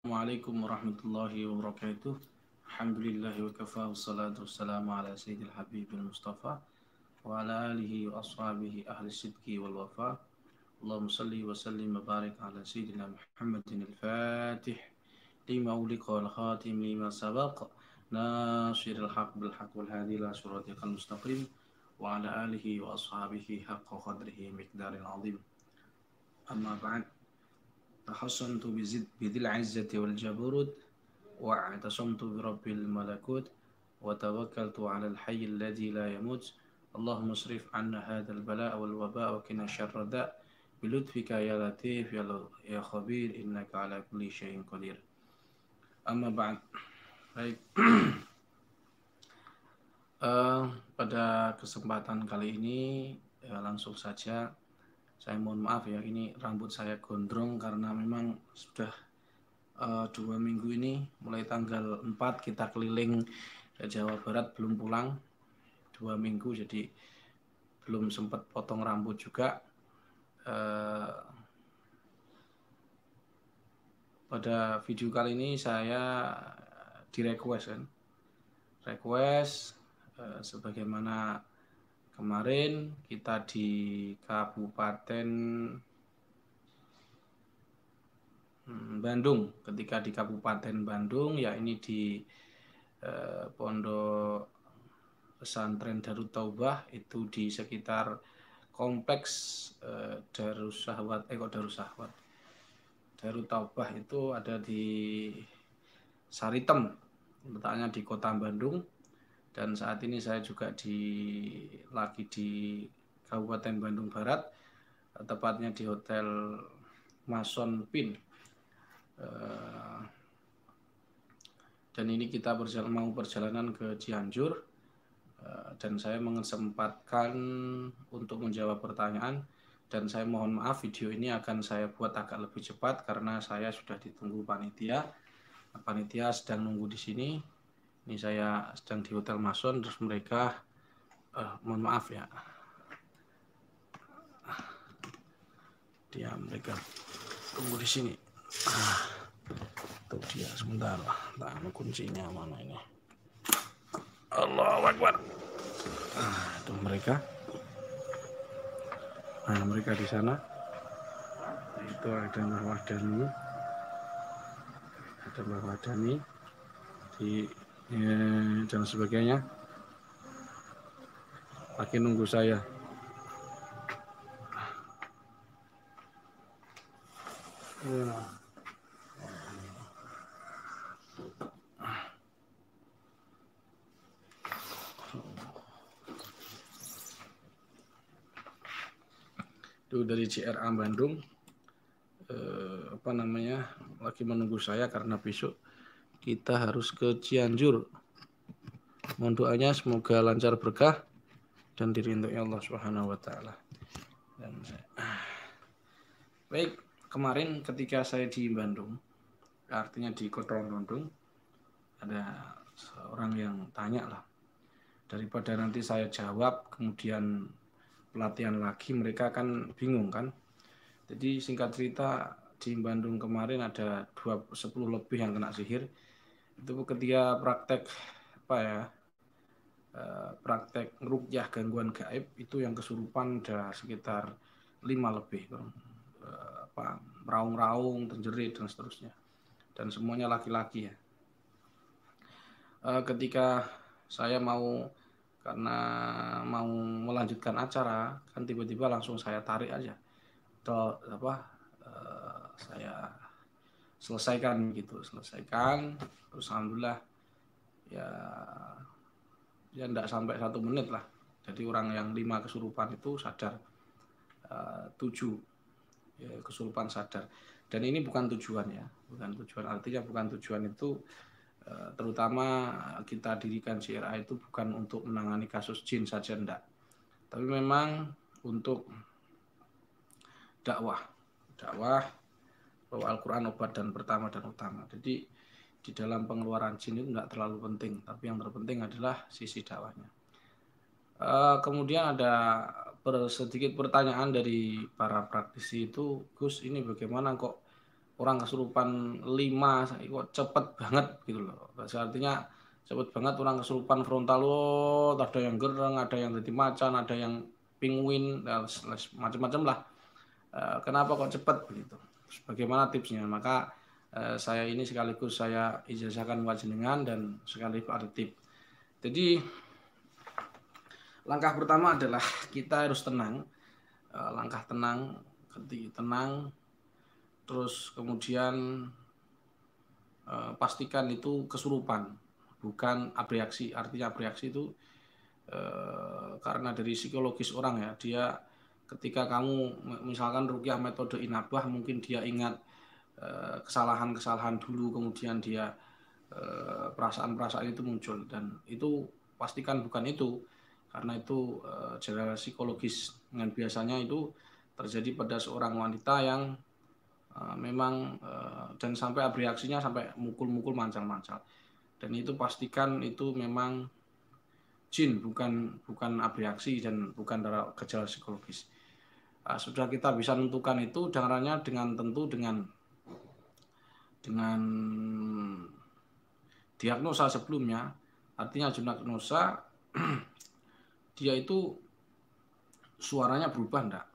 Assalamualaikum warahmatullahi wabarakatuh. Alhamdulillahi wa kafa wassalatu wassalamu ala sayyidil habibil mustafa wa ala alihi wa ashabihi ahli sidqi wal wafa. Allahumma salli wa sallim wa barik ala sayyidina Muhammadin al-fatih lima uliqa wal khatim lima sabaq nasiril haq bil haq wal hadi ila suratikal mustaqim wa ala alihi wa ashabihi haqqa qadrihi miqdaril azim. Amma ba'd. تحصنت بذي العزة والجبروت واعتصمت برب الملكوت وتوكلت على الحي الذي لا يموت اللهم اصرف عنا هذا البلاء والوباء وقنا شر الداء بلطفك يا لطيف يا خبير إنك على كل شيء قدير. Amma ba'd. Baik. Pada kesempatan kali ini langsung saja saya mohon maaf ya, ini rambut saya gondrong karena memang sudah 2 minggu ini, mulai tanggal 4 kita keliling ke Jawa Barat belum pulang 2 minggu, jadi belum sempat potong rambut juga. Pada video kali ini saya request sebagaimana kemarin kita di Kabupaten Bandung, ketika di Kabupaten Bandung ya ini di Pondok Pesantren Darut Taubah, itu di sekitar kompleks Darut Taubah itu ada di Saritem, letaknya di Kota Bandung. Dan saat ini saya juga lagi di Kabupaten Bandung Barat, tepatnya di Hotel Mason Pin. Dan ini kita mau perjalanan ke Cianjur, dan saya mengesempatkan untuk menjawab pertanyaan. Dan saya mohon maaf, video ini akan saya buat agak lebih cepat karena saya sudah ditunggu panitia. Panitia sedang nunggu di sini. Ini saya sedang di Hotel Mason, terus mereka mohon maaf ya, mereka tunggu di sini. Tuh dia, sebentar, kuncinya mana ini? Allahu Akbar. Itu mereka. Mereka di sana. Itu ada Mbah Wahdani di dan sebagainya, lagi nunggu saya. Itu dari CRA Bandung, lagi menunggu saya karena besok kita harus ke Cianjur. Mohon doanya semoga lancar, berkah, dan diridhoi Allah Subhanahu wa taala. Baik, kemarin ketika saya di Bandung, artinya di Kota Bandung, ada seorang yang tanya lah. Daripada nanti saya jawab kemudian pelatihan lagi, mereka kan bingung kan. Jadi singkat cerita, di Bandung kemarin ada 10 lebih yang kena sihir. Itu ketika praktek praktek ruqyah gangguan gaib, itu yang kesurupan ada sekitar 5 lebih, raung-raung, terjerit dan seterusnya, dan semuanya laki-laki ya. Ketika saya karena mau melanjutkan acara, kan tiba-tiba langsung saya tarik aja, saya selesaikan, terus alhamdulillah ya enggak sampai 1 menit lah. Jadi orang yang 5 kesurupan itu sadar, 7 ya, kesurupan sadar. Dan ini bukan tujuan ya, artinya bukan tujuan itu, terutama kita dirikan CRA itu bukan untuk menangani kasus jin saja, enggak, tapi memang untuk dakwah bahwa Al-Quran obat dan pertama dan utama. Jadi di dalam pengeluaran jin itu enggak terlalu penting, tapi yang terpenting adalah sisi dakwahnya. Kemudian ada sedikit pertanyaan dari para praktisi itu, Gus, ini bagaimana kok orang kesurupan 5 kok cepet banget gitu loh. Artinya cepet banget orang kesurupan frontal, ada yang gereng, ada yang jadi macan, ada yang penguin, macam-macam lah. Kenapa kok cepet begitu? Bagaimana tipsnya? Maka saya ini sekaligus saya ijazahkan panjenengan dan sekaligus ada tip. Jadi langkah pertama adalah kita harus tenang, langkah tenang, tenang, terus kemudian pastikan itu kesurupan, bukan abreaksi. Artinya abreaksi itu karena dari psikologis orang ya, dia ketika kamu misalkan ruqyah metode inabah, mungkin dia ingat kesalahan-kesalahan dulu, kemudian dia perasaan-perasaan itu muncul, dan itu pastikan bukan itu, karena itu secara psikologis, dengan biasanya itu terjadi pada seorang wanita yang memang dan sampai abreaksinya sampai mukul-mukul mancal-mancal, dan itu pastikan itu memang jin, bukan abreaksi dan bukan gejala psikologis. Sudah kita bisa menentukan itu caranya dengan tentu dengan diagnosa sebelumnya. Artinya diagnosa dia itu suaranya berubah enggak?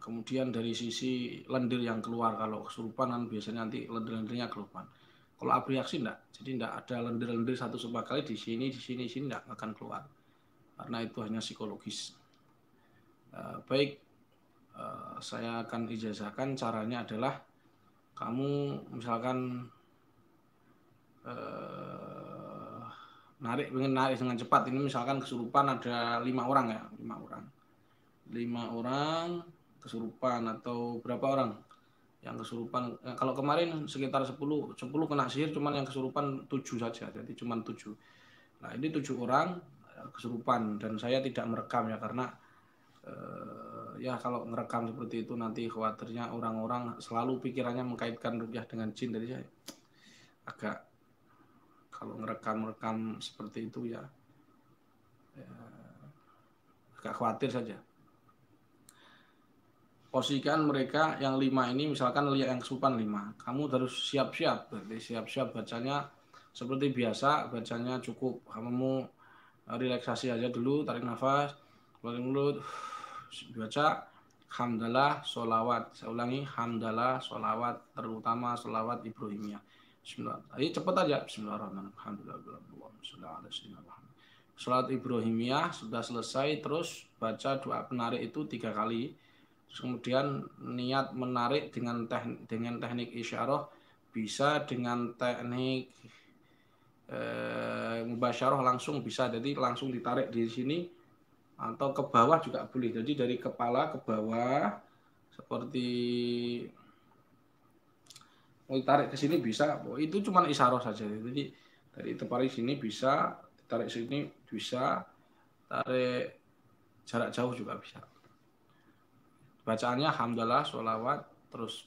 Kemudian dari sisi lendir yang keluar, kalau kesurupan kan biasanya nanti lendir-lendirnya keluar. Kalau abreaksi enggak, jadi enggak ada lendir-lendir satu sebab kali di sini enggak akan keluar, karena itu hanya psikologis. Baik, saya akan ijazahkan caranya adalah kamu misalkan pengen narik dengan cepat. Ini misalkan kesurupan ada 5 orang ya, 5 orang kesurupan, atau berapa orang yang kesurupan. Kalau kemarin sekitar 10 kena sihir, cuman yang kesurupan 7 saja, jadi cuman 7. Nah, ini 7 orang kesurupan, dan saya tidak merekam ya, karena ya kalau merekam seperti itu nanti khawatirnya orang-orang selalu pikirannya mengkaitkan ruqyah dengan jin, jadi saya agak, kalau merekam seperti itu ya agak khawatir saja. Posisikan mereka yang 5 ini, misalkan lihat yang kesurupan 5, kamu harus siap-siap, berarti siap-siap bacanya seperti biasa, bacanya cukup kamu relaksasi aja dulu, tarik nafas, keluarin mulut, baca hamdalah, sholawat. Saya ulangi, hamdalah, sholawat, terutama sholawat Ibrahimiyah. Bismillah. Ayo cepat aja. Bismillahirrahmanirrahim. Sholawat Ibrahimiyah sudah selesai, terus baca doa penarik itu 3 kali. Kemudian niat menarik dengan teknik isyarah, bisa dengan teknik mubasyarah langsung bisa, jadi langsung ditarik di sini atau ke bawah juga boleh. Jadi dari kepala ke bawah seperti mau ditarik ke sini bisa. Itu cuma isyarah saja. Jadi dari tarik sini bisa, tarik sini bisa, tarik jarak jauh juga bisa. Bacaannya hamdalah, sholawat, terus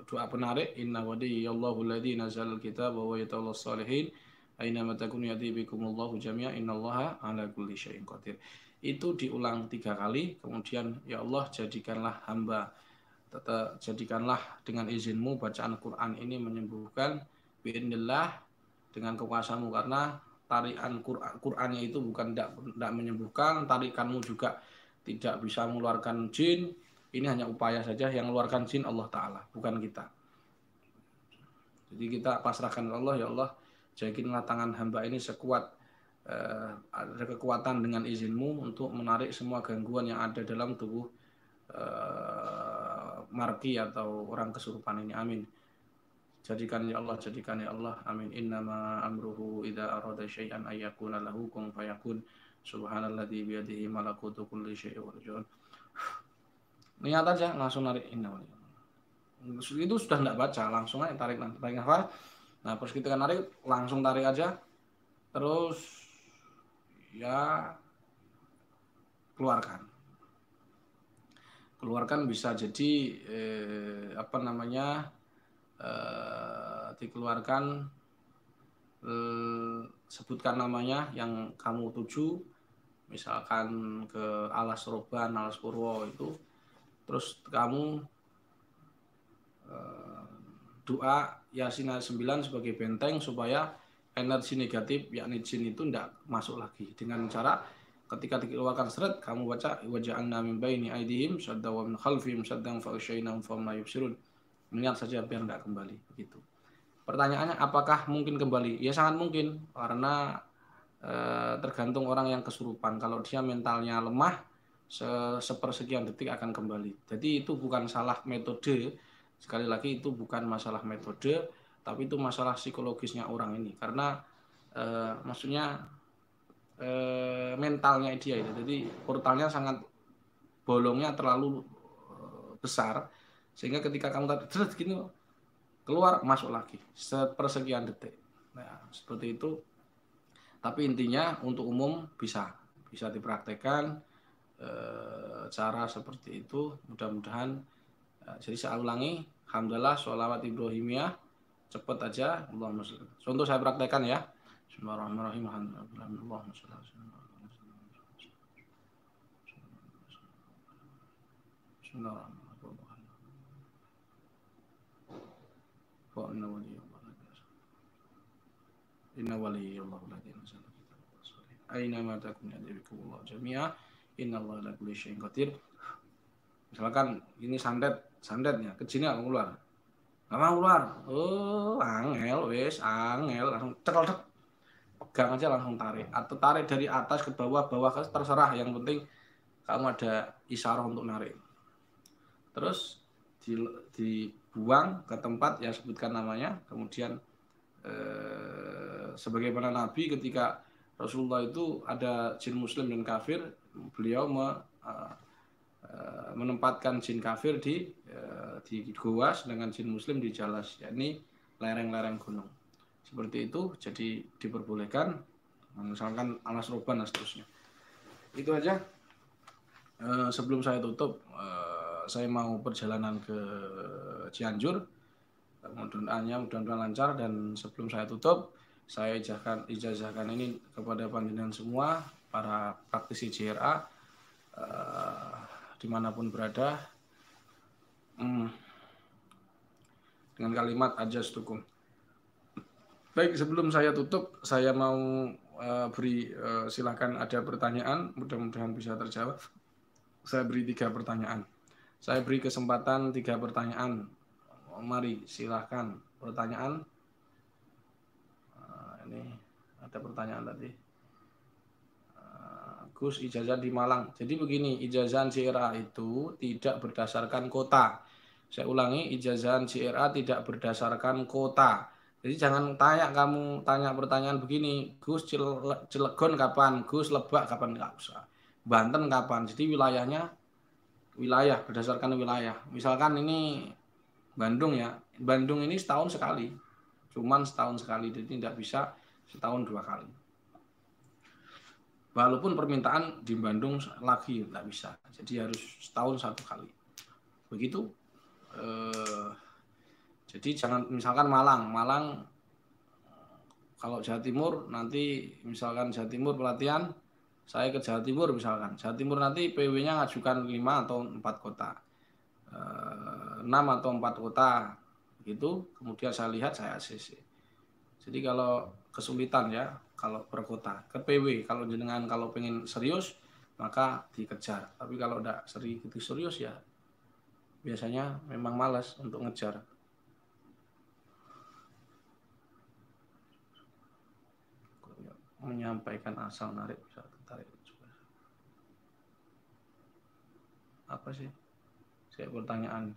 doa penarik, inna waliyallahu alladzi nazzala al-kitaba wa huwa yatawallas shalihin aina ma takunu yati bikumullahu jami'a innallaha ala kulli syai'in qadir. Itu diulang 3 kali, kemudian ya Allah jadikanlah hamba, jadikanlah dengan izinmu bacaan Quran ini menyembuhkan biidznillah dengan kekuasaanmu, karena tarikan Qurannya itu bukan tidak menyembuhkan, tarikanmu juga tidak bisa mengeluarkan jin. Ini hanya upaya saja, yang mengeluarkan jin Allah Ta'ala, bukan kita. Jadi kita pasrahkan Allah, ya Allah jadikanlah tangan hamba ini sekuat, ada kekuatan dengan izinmu untuk menarik semua gangguan yang ada dalam tubuh marki atau orang kesurupan ini, amin. Jadikan ya Allah, amin. Innama amruhu idza arada syai'an ayyakuna lahu kun fayakun. Subhanalladzi biyadihi malakutu kulli syai'in wa huwa. Niat aja langsung narik inna. Itu sudah enggak baca, langsung aja tarik nafas. Nah, terus kita narik, langsung tarik aja. Terus ya keluarkan bisa jadi dikeluarkan, sebutkan namanya yang kamu tuju, misalkan ke Alas Roban, Alas Purwo itu, terus kamu doa Yasin ayat 9 sebagai benteng supaya energi negatif yakni jin itu tidak masuk lagi, dengan cara ketika dikeluarkan seret kamu baca waja'alna min baini aydihim sadda wa min khalfihim saddan fa aghshaynahum fahum la yubsirun. Ingat saja biar tidak kembali begitu. Pertanyaannya apakah mungkin kembali? Ya sangat mungkin, karena tergantung orang yang kesurupan. Kalau dia mentalnya lemah, sepersekian detik akan kembali. Jadi itu bukan salah metode. Sekali lagi itu bukan masalah metode, tapi itu masalah psikologisnya orang ini. Karena maksudnya mentalnya dia itu. Jadi portalnya sangat bolongnya terlalu besar, sehingga ketika kamu tadi gini keluar masuk lagi sepersekian detik. Nah, seperti itu. Tapi intinya untuk umum bisa dipraktekkan cara seperti itu. Mudah-mudahan. Jadi saya ulangi, alhamdulillah sholawat Ibrahimiyah cepat aja. Allahumma sholli. Contoh saya praktekkan ya. Bismillahirrahmanirrahim. Allahumma sholli. Inna waliyallahu alladzi nazzala al-kitaba aina ma takun yadrikumullahu jami'a innallaha ala kulli syai'in qadir. Misalkan ini sandetnya kecilnya keluar, nggak mau keluar, angel langsung cekel pegang aja langsung tarik, atau tarik dari atas ke bawah ke terserah, yang penting kamu ada isyarah untuk narik. Terus dibuang ke tempat yang sebutkan namanya. Kemudian sebagaimana Nabi ketika Rasulullah itu ada jin muslim dan kafir, beliau menempatkan jin kafir di goa, sedangkan jin muslim di jalas, yakni lereng-lereng gunung. Seperti itu, jadi diperbolehkan, misalkan alas roban dan seterusnya. Itu aja. Sebelum saya tutup, saya mau perjalanan ke Cianjur. Mudah-mudahan lancar, dan sebelum saya tutup, saya ijazahkan ini kepada panjenengan semua, para praktisi JRA dimanapun berada, dengan kalimat ajastukum. Baik, sebelum saya tutup, saya mau beri silakan ada pertanyaan, mudah-mudahan bisa terjawab. Saya beri 3 pertanyaan. Saya beri kesempatan 3 pertanyaan. Mari silahkan pertanyaan. Ini ada pertanyaan tadi. Gus, ijazah di Malang. Jadi begini, ijazah JRA itu tidak berdasarkan kota. Saya ulangi, ijazah JRA tidak berdasarkan kota. Jadi jangan kamu tanya pertanyaan begini, Gus Cilegon kapan, Gus Lebak kapan, nggak usah. Banten kapan. Jadi wilayah berdasarkan wilayah. Misalkan ini Bandung ya, Bandung ini setahun sekali, cuman setahun sekali, jadi tidak bisa setahun 2 kali. Walaupun permintaan di Bandung lagi tidak bisa, jadi harus setahun 1 kali. Begitu. Jadi jangan misalkan Malang, kalau Jawa Timur nanti misalkan Jawa Timur pelatihan, saya ke Jawa Timur misalkan, Jawa Timur nanti PW-nya ngajukan 5 atau 4 kota. 6 atau 4 kota gitu, kemudian saya lihat, saya ACC. Jadi kalau kesulitan ya, kalau per kota ke PW, kalau jenengan kalau pengen serius maka dikejar, tapi kalau udah serius ya biasanya memang malas untuk ngejar. Menyampaikan asal narik bisa tertarik. Apa sih? Saya pertanyaan.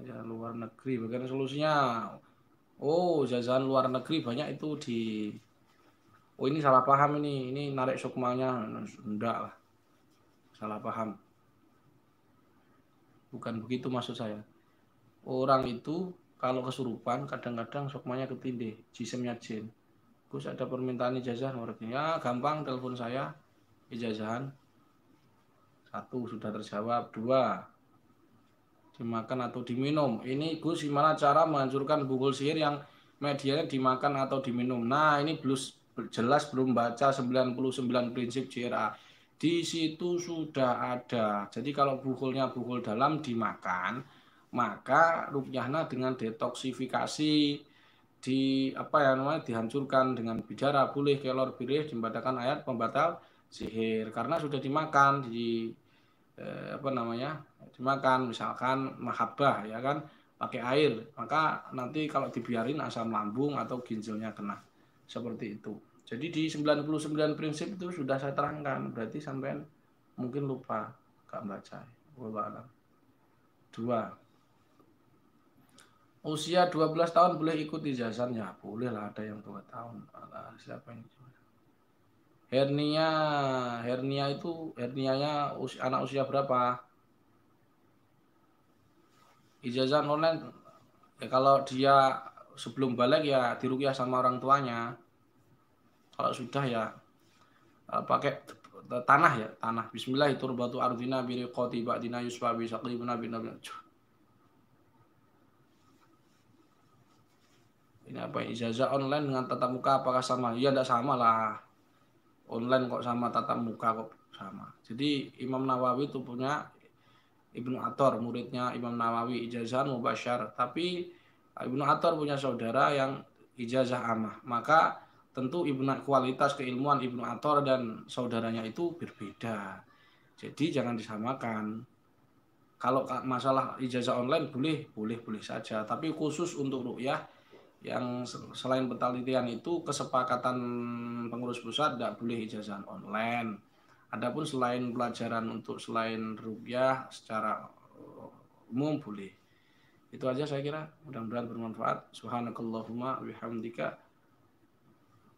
Ya, luar negeri, bagaimana solusinya? Jajahan luar negeri banyak itu ini salah paham, ini narik sukmanya, enggak lah, salah paham, bukan begitu maksud saya. Orang itu kalau kesurupan kadang-kadang sukmanya ketindih, jisimnya jin. Gus ada permintaan ijazah luar negeri, ya gampang, telepon saya, ijazahan. 1 sudah terjawab, 2 dimakan atau diminum. Ini Gus gimana cara menghancurkan bungkul sihir yang medianya dimakan atau diminum? Nah, ini jelas belum baca 99 prinsip JRA. Di situ sudah ada. Jadi kalau bukulnya bukul dalam dimakan, maka rukyahnya dengan detoksifikasi, di apa ya namanya, dihancurkan dengan bicara boleh kelor birih membacakan ayat pembatal sihir karena sudah dimakan di apa namanya, dimakan misalkan mahabbah ya kan, pakai air, maka nanti kalau dibiarin asam lambung atau ginjalnya kena seperti itu. Jadi di 99 prinsip itu sudah saya terangkan, berarti sampean mungkin lupa gak baca. Wallahu a'lam. Dua, usia 12 tahun boleh ikut ijazahnya? Boleh lah, ada yang 2 tahun. Alah, siapa yang hernia, hernia itu hernianya anak usia berapa? Ijazah online ya kalau dia sebelum balik ya diruqyah sama orang tuanya. Kalau sudah ya pakai tanah ya, tanah. Bismillah itu batu ardina biriqati ba'dina yusfa bi saqibna bin nabi. Ini apa ya? Ijazah online dengan tatap muka apakah sama? Ya tidak sama lah. Online kok sama tatap muka kok sama. Jadi Imam Nawawi itu punya Ibnu Athor, muridnya Imam Nawawi, ijazah mubasyar. Tapi Ibnu Athor punya saudara yang ijazah amah. Maka tentu kualitas keilmuan Ibnu Athor dan saudaranya itu berbeda. Jadi jangan disamakan. Kalau masalah ijazah online boleh saja. Tapi khusus untuk ruqyah yang selain penelitian itu kesepakatan pengurus pusat tidak boleh ijazah online. Adapun selain pelajaran untuk selain ruqyah secara umum boleh. Itu aja saya kira, mudah-mudahan bermanfaat. Subhanakallahumma bihamdika.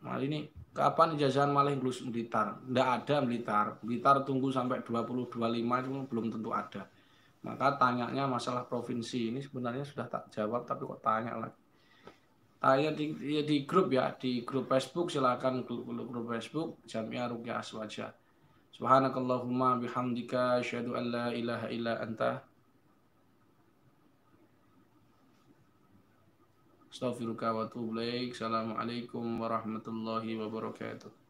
Nah ini kapan ijazahan malah Inggris Blitar? Tidak ada Blitar. Blitar tunggu sampai 2025 itu belum tentu ada. Maka tanyanya masalah provinsi ini sebenarnya sudah tak jawab tapi kok tanya lagi. Tanya di grup ya, di grup Facebook, silakan grup Facebook Jamiah Ruqyah Aswaja. Subhanakallahumma bihamdika asyhadu an la ilaha illa anta astaghfiruka wa atubu ilaik. Assalamualaikum warahmatullahi wabarakatuh.